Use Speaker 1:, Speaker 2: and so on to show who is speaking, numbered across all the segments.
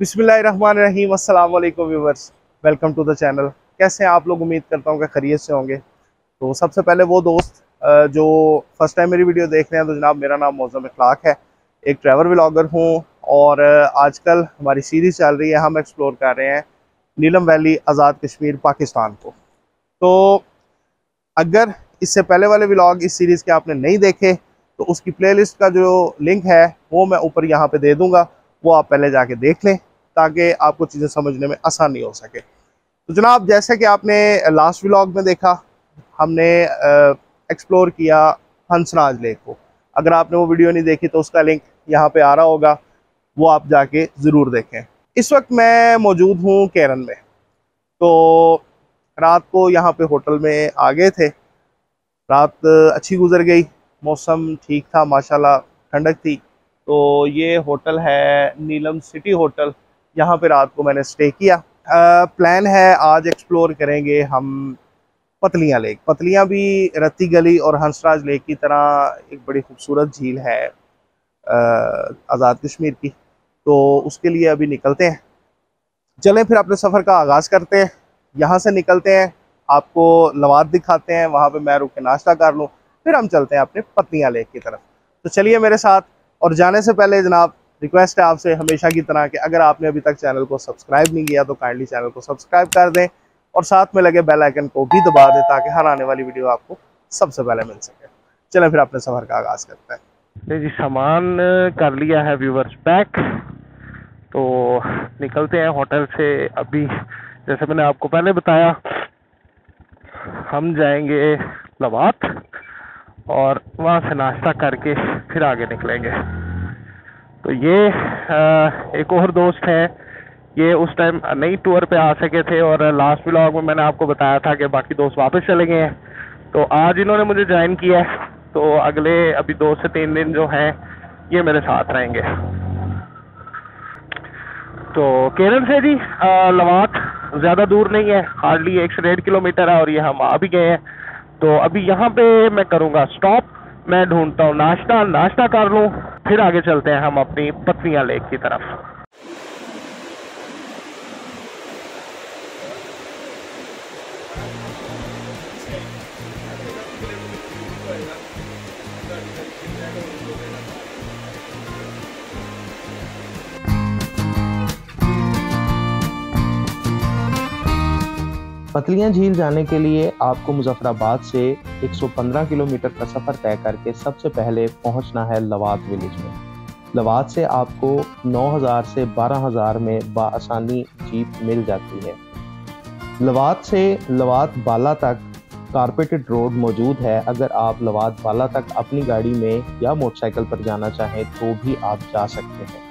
Speaker 1: बिस्मिल्लाहिर्रहमानिर्रहीम। अस्सलाम वालेकुम viewers, welcome to the channel. कैसे हैं आप लोग? उम्मीद करता हूँ कि खैरियत से होंगे। तो सबसे पहले वो दोस्त जो फर्स्ट टाइम मेरी वीडियो देख रहे हैं, तो जनाब मेरा नाम मौज़म इखलाक है, एक ट्रैवल व्लॉगर हूँ। और आजकल हमारी सीरीज़ चल रही है, हम एक्सप्लोर कर रहे हैं नीलम वैली, आज़ाद कश्मीर, पाकिस्तान को। तो अगर इससे पहले वाले व्लॉग इस सीरीज़ के आपने नहीं देखे तो उसकी प्लेलिस्ट का जो लिंक है वो मैं ऊपर यहाँ पे दे दूँगा, वो आप पहले जाके देख लें ताकि आपको चीज़ें समझने में आसानी हो सके। तो जनाब, जैसे कि आपने लास्ट व्लॉग में देखा, हमने एक्सप्लोर किया हंसराज लेक को। अगर आपने वो वीडियो नहीं देखी तो उसका लिंक यहाँ पे आ रहा होगा, वो आप जाके ज़रूर देखें। इस वक्त मैं मौजूद हूँ केरन में। तो रात को यहाँ पे होटल में आ गए थे। रात अच्छी गुजर गई, मौसम ठीक था माशाल्लाह, ठंडक थी। तो ये होटल है नीलम सिटी होटल, यहाँ पे रात को मैंने स्टे किया। प्लान है आज एक्सप्लोर करेंगे हम पतलियाँ लेक। पतलियाँ भी रत्ती गली और हंसराज लेक की तरह एक बड़ी खूबसूरत झील है आज़ाद कश्मीर की। तो उसके लिए अभी निकलते हैं। चलें फिर अपने सफ़र का आगाज़ करते हैं। यहाँ से निकलते हैं, आपको लवाद दिखाते हैं, वहाँ पे मैं रुक के नाश्ता कर लूँ, फिर हम चलते हैं अपने पतलियाँ लेक की तरफ। तो चलिए मेरे साथ। और जाने से पहले जनाब रिक्वेस्ट है आपसे हमेशा की तरह कि अगर आपने अभी तक चैनल को सब्सक्राइब नहीं किया तो काइंडली चैनल को सब्सक्राइब कर दें और साथ में लगे बेल आइकन को भी दबा दें ताकि हर आने वाली वीडियो आपको सबसे पहले मिल सके। चलें फिर अपने सफ़र का आगाज़ करते हैं।
Speaker 2: जी, सामान कर लिया है व्यूवर्स पैक। तो निकलते हैं होटल से। अभी जैसे मैंने आपको पहले बताया, हम जाएंगे लवात और वहाँ से नाश्ता करके फिर आगे निकलेंगे। तो ये एक और दोस्त है, ये उस टाइम नई टूर पे आ सके थे और लास्ट व्लॉग में मैंने आपको बताया था कि बाकी दोस्त वापस चले गए हैं। तो आज इन्होंने मुझे ज्वाइन किया है। तो अगले अभी 2 से 3 दिन जो हैं ये मेरे साथ रहेंगे। तो केरल से जी लवात ज़्यादा दूर नहीं है, हार्डली 1 से 1.5 किलोमीटर है और ये हम आ भी गए हैं। तो अभी यहाँ पे मैं करूँगा स्टॉप, मैं ढूंढता हूँ नाश्ता कर लूँ, फिर आगे चलते हैं हम अपनी पतलियाँ लेक की तरफ।
Speaker 3: पतलियाँ झील जाने के लिए आपको मुजफ्फराबाद से 115 किलोमीटर का सफ़र तय करके सबसे पहले पहुंचना है लवात विलेज में। लवात से आपको 9000 से 12000 में बाआसानी जीप मिल जाती है। लवात से लवात बाला तक कारपेटेड रोड मौजूद है। अगर आप लवात बाला तक अपनी गाड़ी में या मोटरसाइकिल पर जाना चाहें तो भी आप जा सकते हैं।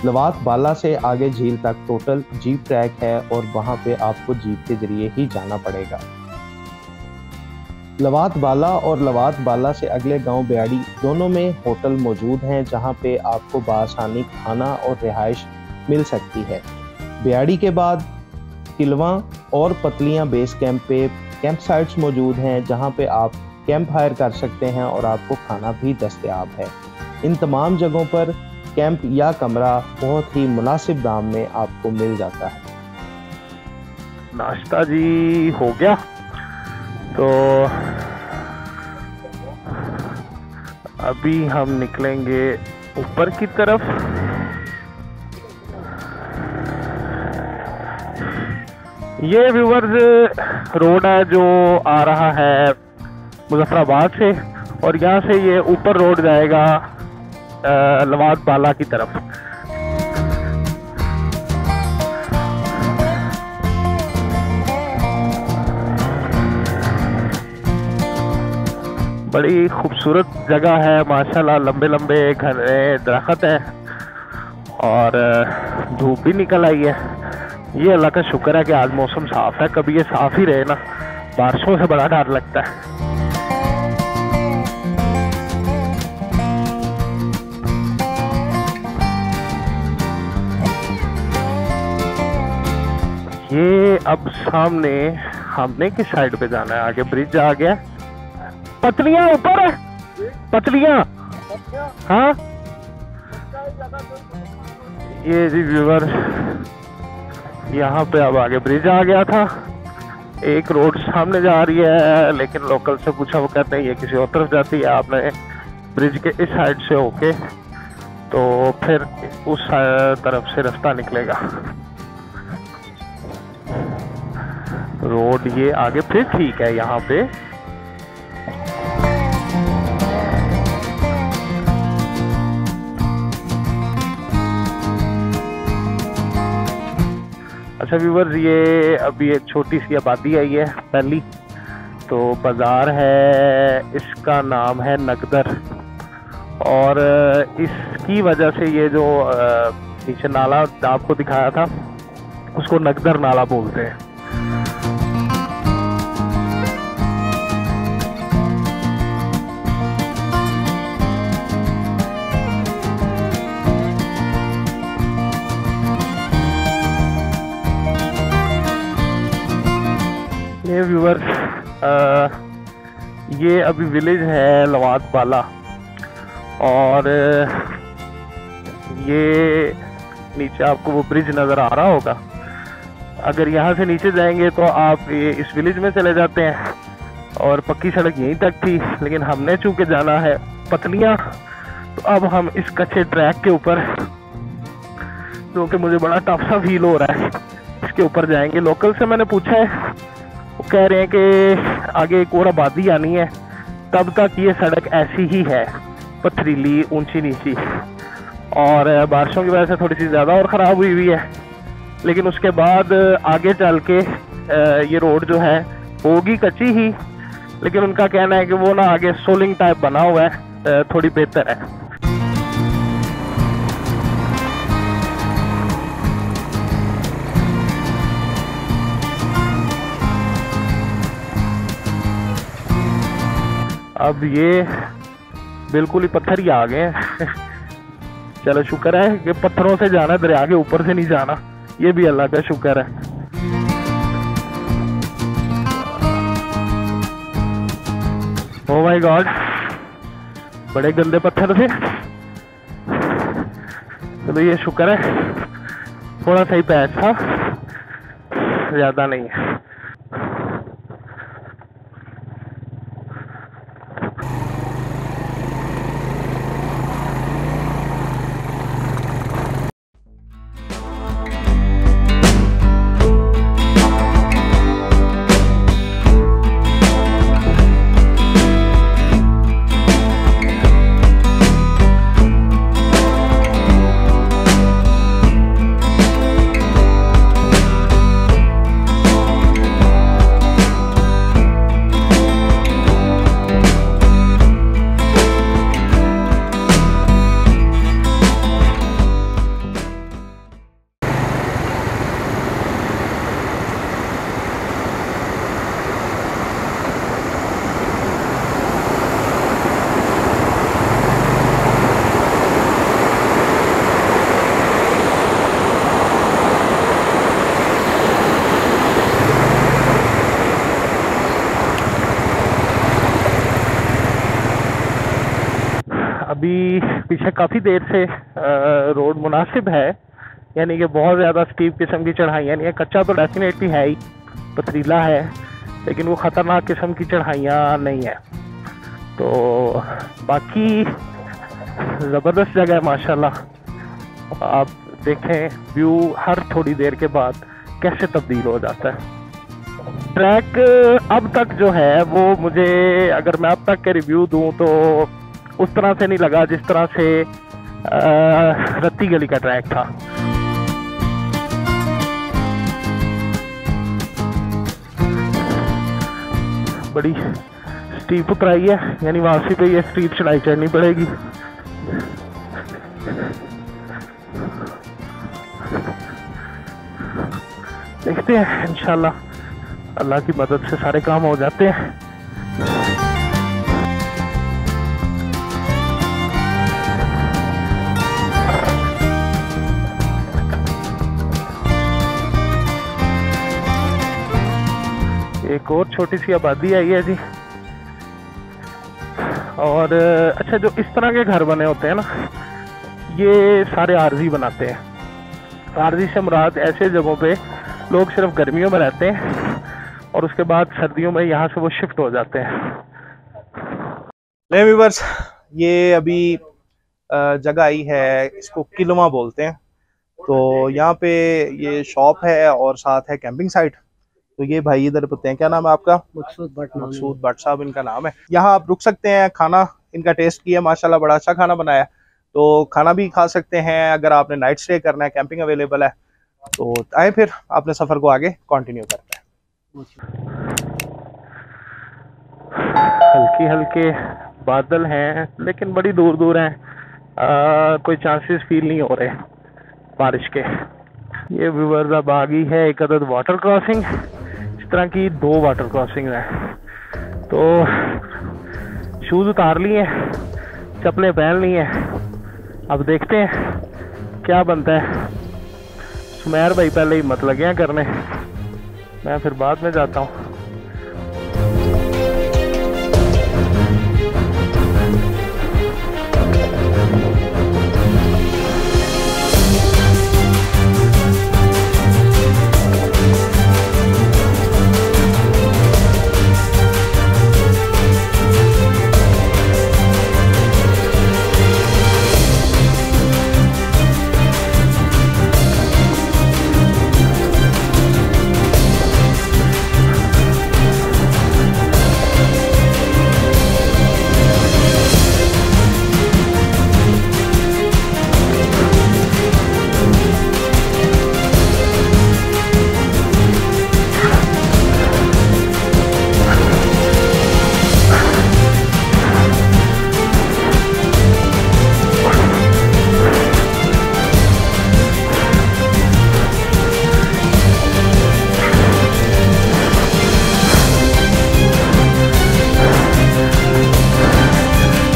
Speaker 3: लवात बाला से आगे झील तक टोटल जीप ट्रैक है और वहां पे आपको जीप के जरिए ही जाना पड़ेगा। लवात बाला और लवात बाला से अगले गांव ब्याड़ी दोनों में होटल मौजूद हैं जहां पे आपको बासानी खाना और रिहाइश मिल सकती है। ब्याड़ी के बाद किलवा और पतलियां बेस कैंप पे कैंप साइट्स मौजूद हैं जहां पे आप कैंप हायर कर सकते हैं और आपको खाना भी दस्तयाब है। इन तमाम जगहों पर कैंप या कमरा बहुत ही मुनासिब दाम में आपको मिल जाता है।
Speaker 2: नाश्ता जी हो गया। तो अभी हम निकलेंगे ऊपर की तरफ। ये व्यूअर्स रोड है जो आ रहा है मुजफ्फराबाद से और यहाँ से ये ऊपर रोड जाएगा लवात बाला की तरफ। बड़ी खूबसूरत जगह है माशाल्लाह, लंबे लंबे घने दरख्त हैं और धूप भी निकल आई है। ये अल्लाह का शुक्र है कि आज मौसम साफ है, कभी ये साफ ही रहे ना, बारिशों से बड़ा डर लगता है। ये अब सामने हमने किस साइड पे जाना है? आगे ब्रिज आ गया, पतलियां ऊपर है, पतलियां। हाँ ये जी व्यूवर, यहाँ पे अब आगे ब्रिज आ गया था। एक रोड सामने जा रही है, लेकिन लोकल से पूछा, वो कहते हैं ये किसी और तरफ जाती है, आपने ब्रिज के इस साइड से होके तो फिर उस तरफ से रास्ता निकलेगा। रोड ये आगे फिर ठीक है यहाँ पे। अच्छा व्यूवर्स, ये अभी एक छोटी सी आबादी आई है पहली, तो बाज़ार है, इसका नाम है नगदर। और इसकी वजह से ये जो नीचे नाला आपको दिखाया था उसको नगदर नाला बोलते हैं। ये व्यूवर्स, ये अभी विलेज है लवात बाला, और ये नीचे आपको वो ब्रिज नज़र आ रहा होगा। अगर यहाँ से नीचे जाएंगे तो आप ये इस विलेज में चले जाते हैं, और पक्की सड़क यहीं तक थी, लेकिन हमने चूँकि जाना है पतलियाँ, तो अब हम इस कच्चे ट्रैक के ऊपर, जो कि मुझे बड़ा टफ सा फील हो रहा है, इसके ऊपर जाएंगे। लोकल से मैंने पूछा है, वो कह रहे हैं कि आगे एक और आबादी आनी है, तब तक ये सड़क ऐसी ही है, पथरीली, ऊंची नीची, और बारिशों की वजह से थोड़ी सी ज़्यादा और ख़राब हुई है। लेकिन उसके बाद आगे चल के ये रोड जो है होगी कच्ची ही, लेकिन उनका कहना है कि वो ना आगे सोलिंग टाइप बना हुआ है, थोड़ी बेहतर है। अब ये बिल्कुल ही पत्थर ही आ गए हैं। चलो शुक्र है कि पत्थरों से जाना, दरिया के ऊपर से नहीं जाना, ये भी अल्लाह का शुक्र है। ओह माय गॉड, बड़े गंदे पत्थर थे। चलो ये शुक्र है, थोड़ा सा ही पैच था, ज्यादा नहीं है। अभी पीछे काफ़ी देर से रोड मुनासिब है, यानी कि बहुत ज़्यादा स्टीप किस्म की चढ़ाइयाँ नहीं है। कच्चा तो डेफिनेटली है ही, पथरीला है, लेकिन वो ख़तरनाक किस्म की चढ़ाइयाँ नहीं है। तो बाकी ज़बरदस्त जगह है माशाल्लाह। आप देखें व्यू हर थोड़ी देर के बाद कैसे तब्दील हो जाता है। ट्रैक अब तक जो है वो मुझे, अगर मैं अब तक के रिव्यू दूं तो उस तरह से नहीं लगा जिस तरह से रत्ती गली का ट्रैक था। बड़ी स्टीप उतराई है, यानी वापसी पे ये स्टीप चढ़ाई चढ़नी पड़ेगी। देखते हैं इंशाल्लाह, अल्लाह की मदद से सारे काम हो जाते हैं। एक और छोटी सी आबादी आई है जी। और अच्छा, जो इस तरह के घर बने होते हैं ना, ये सारे आरजी बनाते हैं। आरजी से मुराद ऐसे जगहों पे लोग सिर्फ गर्मियों में रहते हैं और उसके बाद सर्दियों में यहाँ से वो शिफ्ट हो जाते हैं।
Speaker 1: ले व्यूअर्स, ये अभी जगह आई है, इसको किलवा बोलते हैं। तो यहाँ पे ये शॉप है और साथ है कैंपिंग साइट। तो ये भाई इधर बताते हैं, क्या नाम है आपका? मकसूद भट्ट साहब इनका नाम है। यहाँ आप रुक सकते हैं, खाना इनका टेस्ट किया माशाल्लाह, बड़ा अच्छा खाना बनाया। तो खाना भी खा सकते हैं। अगर आपने नाइट स्टे करना है, कैंपिंग अवेलेबल है। तो आए फिर अपने सफ़र को आगे कंटिन्यू करते हैं।
Speaker 2: हल्के हल्के बादल हैं लेकिन बड़ी दूर दूर हैं, कोई चांसेस फील नहीं हो रहे बारिश के। ये व्यूअर्स अब आ गई है एक अदद वाटर क्रॉसिंग। इस तरह की 2 वाटर क्रॉसिंग है। तो शूज़ उतार लिए, चप्पलें पहन ली हैं। अब देखते हैं क्या बनता है। सुमेर भाई पहले ही मत लगे हैं करने, मैं फिर बाद में जाता हूँ।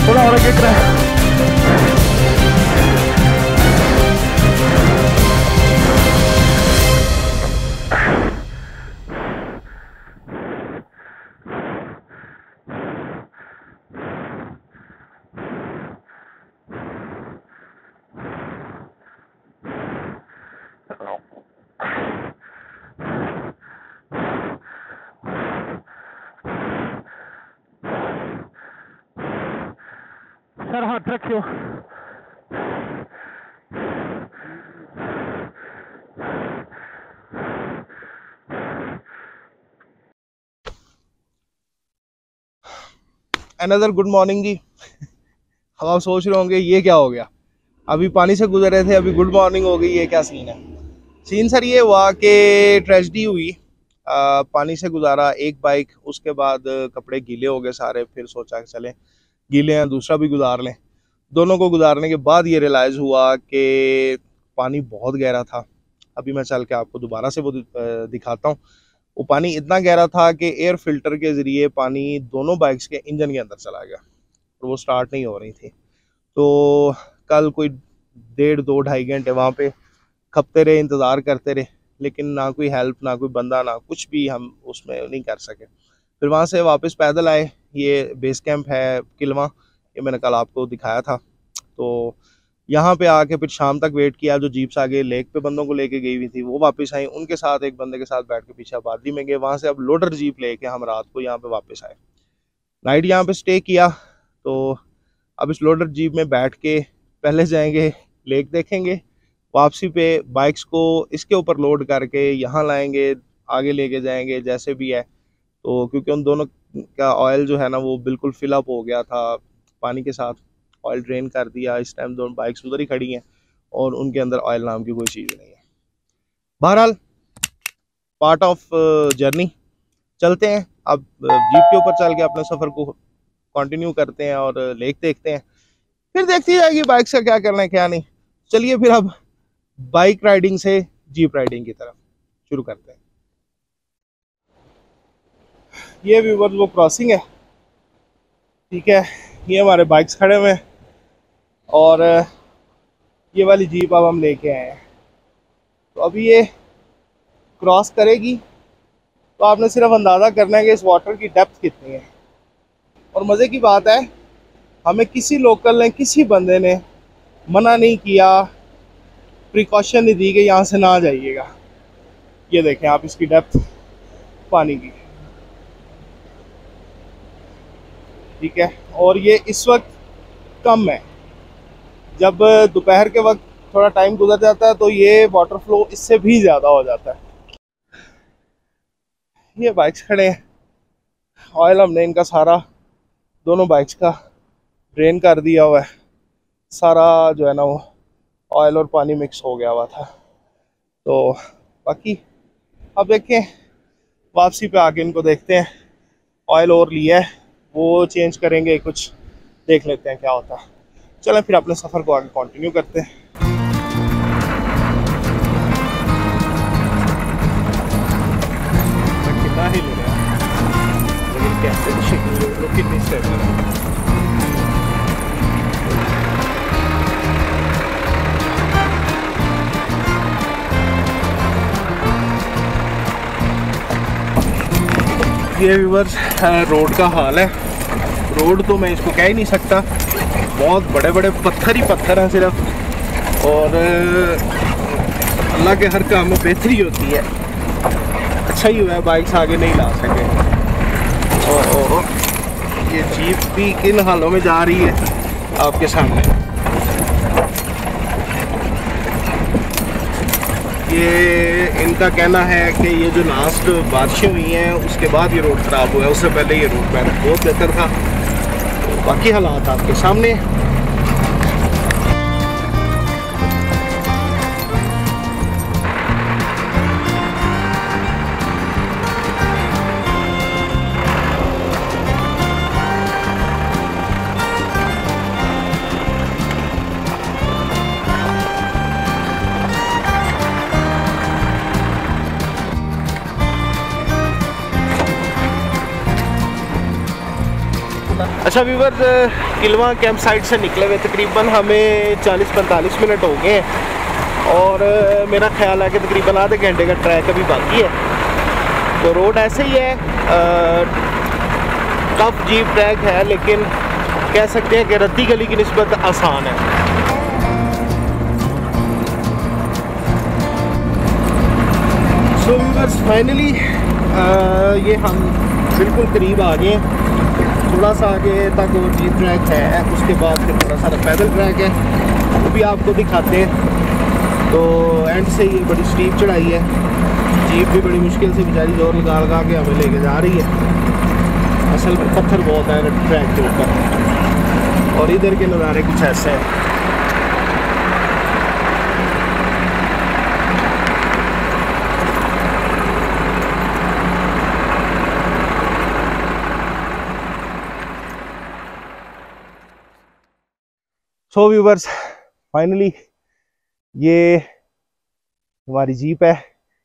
Speaker 2: थोड़ा और आगे कर। सर हाथ रखियो।
Speaker 1: अनदर गुड मॉर्निंग जी। अब आप सोच रहे होंगे ये क्या हो गया, अभी पानी से गुजर रहे थे, अभी गुड मॉर्निंग हो गई, ये क्या सीन है? सीन सर ये हुआ कि ट्रेजेडी हुई। पानी से गुजारा एक बाइक, उसके बाद कपड़े गीले हो गए सारे, फिर सोचा कि चलें गीले हैं दूसरा भी गुजार लें। दोनों को गुजारने के बाद ये रियलाइज़ हुआ कि पानी बहुत गहरा था। अभी मैं चल के आपको दोबारा से वो दिखाता हूँ। वो पानी इतना गहरा था कि एयर फिल्टर के ज़रिए पानी दोनों बाइक्स के इंजन के अंदर चला गया और वो स्टार्ट नहीं हो रही थी। तो कल कोई 1.5-2-2.5 घंटे वहाँ पे खपते रहे, इंतज़ार करते रहे, लेकिन ना कोई हेल्प, ना कोई बंदा, ना कुछ भी हम उसमें नहीं कर सके। फिर वहाँ से वापस पैदल आए। ये बेस कैंप है किलवा, ये मैंने कल आपको दिखाया था। तो यहाँ पे आके फिर शाम तक वेट किया। जो जीप्स आगे लेक पे बंदों को लेके गई हुई थी वो वापस आई, उनके साथ एक बंदे के साथ बैठ के पीछे आबादी में गए। वहाँ से अब लोडर जीप लेके हम रात को यहाँ पे वापस आए, नाइट यहाँ पे स्टे किया। तो अब इस लोडर जीप में बैठ के पहले जाएंगे लेक देखेंगे, वापसी पे बाइक्स को इसके ऊपर लोड करके यहाँ लाएंगे, आगे लेके जाएंगे जैसे भी है। तो क्योंकि उन दोनों का ऑयल जो है ना वो बिल्कुल फिलअप हो गया था पानी के साथ, ऑयल ड्रेन कर दिया। इस टाइम दोनों बाइक्स उधर ही खड़ी हैं और उनके अंदर ऑयल नाम की कोई चीज़ नहीं है। बहरहाल पार्ट ऑफ जर्नी, चलते हैं अब जीप के ऊपर चल के अपने सफ़र को कंटिन्यू करते हैं और लेक देखते हैं, फिर देखती जाएगी बाइक से क्या करना है क्या नहीं। चलिए फिर अब बाइक राइडिंग से जीप राइडिंग की तरफ शुरू करते हैं। ये व्यूअर्स वो क्रॉसिंग है, ठीक है। ये हमारे बाइक्स खड़े हुए हैं और ये वाली जीप अब हम लेके आए हैं। तो अभी ये क्रॉस करेगी तो आपने सिर्फ अंदाज़ा करना है कि इस वाटर की डेप्थ कितनी है। और मज़े की बात है, हमें किसी लोकल ने, किसी बंदे ने मना नहीं किया प्रिकॉशन नहीं दी कि यहाँ से ना जाइएगा। ये देखें आप इसकी डेप्थ पानी की, ठीक है। और ये इस वक्त कम है, जब दोपहर के वक्त थोड़ा टाइम गुजर जाता है तो ये वाटर फ्लो इससे भी ज़्यादा हो जाता है। ये बाइक्स खड़े हैं, ऑयल हमने इनका सारा दोनों बाइक्स का ड्रेन कर दिया हुआ है। सारा जो है ना वो ऑयल और पानी मिक्स हो गया हुआ था। तो बाकी अब देखें, वापसी पे आके इनको देखते हैं। ऑयल और लिया है, वो चेंज करेंगे, कुछ देख लेते हैं क्या होता है। चलें फिर अपने सफ़र को आगे कंटिन्यू करते हैं। कितना ही ले रहा है, लेकिन कैसे कितनी सेफ है। ये व्यूअर्स रोड का हाल है। रोड तो मैं इसको कह ही नहीं सकता, बहुत बड़े बड़े पत्थर ही पत्थर हैं सिर्फ। और अल्लाह के हर काम में बेहतरी होती है। अच्छा ही हुआ है बाइक्स आगे नहीं ला सके। और ये जीप भी किन हालों में जा रही है आपके सामने। ये इनका कहना है कि ये जो लास्ट बारिशें हुई हैं उसके बाद ये रोड ख़राब हुआ है, उससे पहले ये रोड बहुत बेहतर था। तो बाकी हालात आपके सामने। अच्छा व्यूअर्स, किलवा कैंप साइट से निकले हुए तकरीबन हमें 40-45 मिनट हो गए हैं। और मेरा ख्याल है कि तकरीबन आधे घंटे का ट्रैक अभी बाकी है। तो रोड ऐसे ही है, टफ जीप ट्रैक है, लेकिन कह सकते हैं कि रद्दी गली की निस्बत आसान है। सो व्यूअर्स फाइनली ये हम बिल्कुल करीब आ गए हैं। थोड़ा सा आगे तक वो जीप ट्रैक है, उसके बाद फिर थोड़ा सा पैदल ट्रैक है, वो भी आपको दिखाते हैं। तो एंड से ये बड़ी स्टीप चढ़ाई है, जीप भी बड़ी मुश्किल से बेचारी जोर लगा के हमें लेके जा रही है। असल में पत्थर बहुत है ट्रैक के ऊपर। और इधर के नज़ारे कुछ ऐसे हैं। सो व्यूवर्स फाइनली ये हमारी जीप है,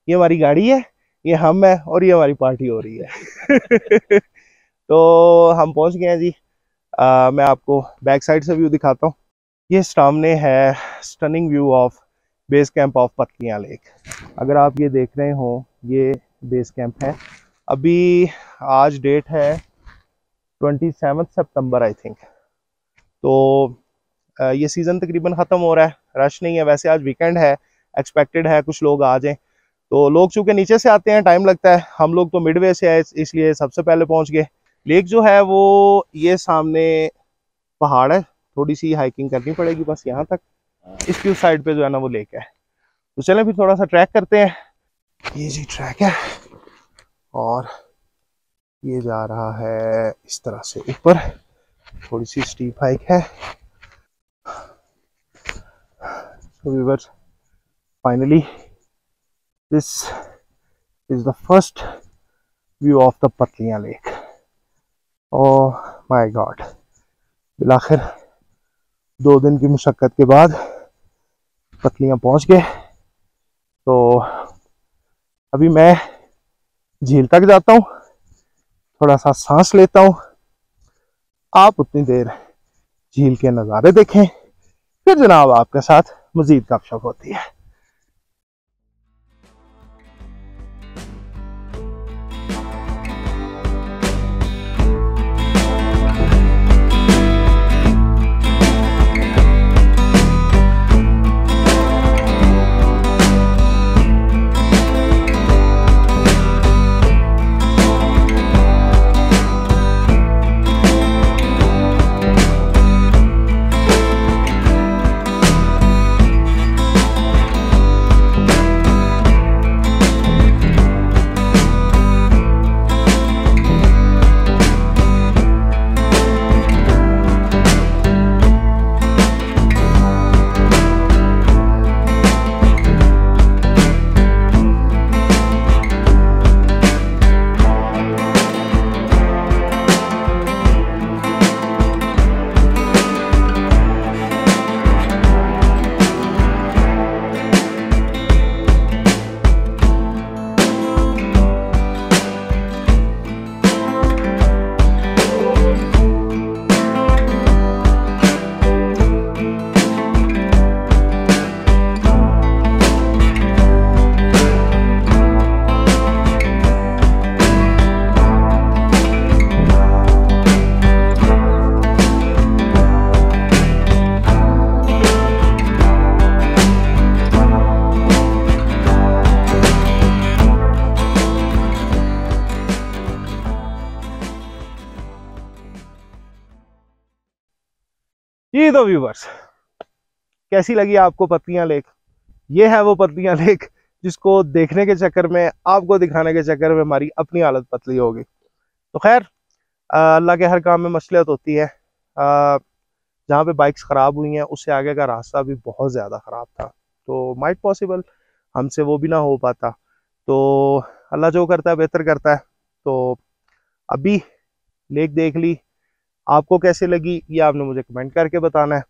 Speaker 1: ये हमारी गाड़ी है, ये हम है और ये हमारी पार्टी हो रही है। तो हम पहुंच गए हैं जी। मैं आपको बैक साइड से व्यू दिखाता हूँ। ये सामने है stunning view of base camp of Patlian lake. अगर आप ये देख रहे हो, ये बेस कैंप है। अभी आज डेट है 27 सितंबर आई थिंक। तो ये सीज़न तकरीबन ख़त्म हो रहा है, रश नहीं है। वैसे आज वीकेंड है, एक्सपेक्टेड है कुछ लोग आ जाएं। तो लोग चूँकि नीचे से आते हैं, टाइम लगता है। हम लोग तो मिडवे से आए, इसलिए सबसे पहले पहुंच गए। लेक जो है वो ये सामने पहाड़ है, थोड़ी सी हाइकिंग करनी पड़ेगी बस यहाँ तक। इसकी उस साइड पे जो है ना वो लेक है। तो चलें फिर थोड़ा सा ट्रैक करते हैं। ये जी ट्रैक है और ये जा रहा है इस तरह से ऊपर, थोड़ी सी स्टीप हाइक है। So viewers, finally this is the first view of the Patliyan Lake. Oh my God! बिलाखिर 2 दिन की मुशक्कत के बाद पतलियां पहुंच गए। तो अभी मैं झील तक जाता हूं, थोड़ा सा सांस लेता हूं। आप उतनी देर झील के नज़ारे देखें, फिर जनाब आपके साथ मजीद गपशप होती है। जी तो व्यूवर्स, कैसी लगी आपको पत्तियां लेक? ये है वो पत्तियां लेक जिसको देखने के चक्कर में, आपको दिखाने के चक्कर में हमारी अपनी हालत पतली होगी। तो खैर, अल्लाह के हर काम में मसलियत होती है। जहाँ पे बाइक्स ख़राब हुई हैं उससे आगे का रास्ता भी बहुत ज़्यादा ख़राब था, तो माइट पॉसिबल हमसे वो भी ना हो पाता। तो अल्लाह जो करता है बेहतर करता है। तो अभी लेक देख ली, आपको कैसे लगी ये आपने मुझे कमेंट करके बताना है।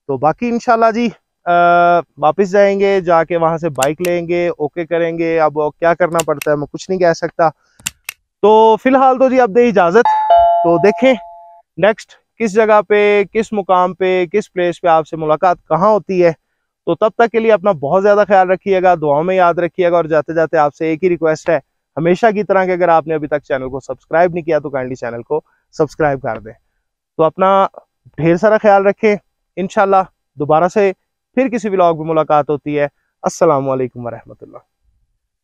Speaker 1: तो बाकी इंशाल्लाह जी वापस जाएंगे, जाके वहाँ से बाइक लेंगे, ओके करेंगे। अब क्या करना पड़ता है मैं कुछ नहीं कह सकता। तो फिलहाल तो जी अब दे इजाज़त। तो देखें नेक्स्ट किस जगह पे, किस मुकाम पे, किस प्लेस पे आपसे मुलाकात कहाँ होती है। तो तब तक के लिए अपना बहुत ज़्यादा ख्याल रखिएगा, दुआओं में याद रखिएगा। और जाते जाते आपसे एक ही रिक्वेस्ट है, हमेशा की तरह कि अगर आपने अभी तक चैनल को सब्सक्राइब नहीं किया तो काइंडली चैनल को सब्सक्राइब कर दें। तो अपना ढेर सारा ख्याल रखें। इंशाल्लाह दोबारा से फिर किसी व्लॉग में मुलाकात होती है। अस्सलामु अलैकुम वरहमतुल्लाह।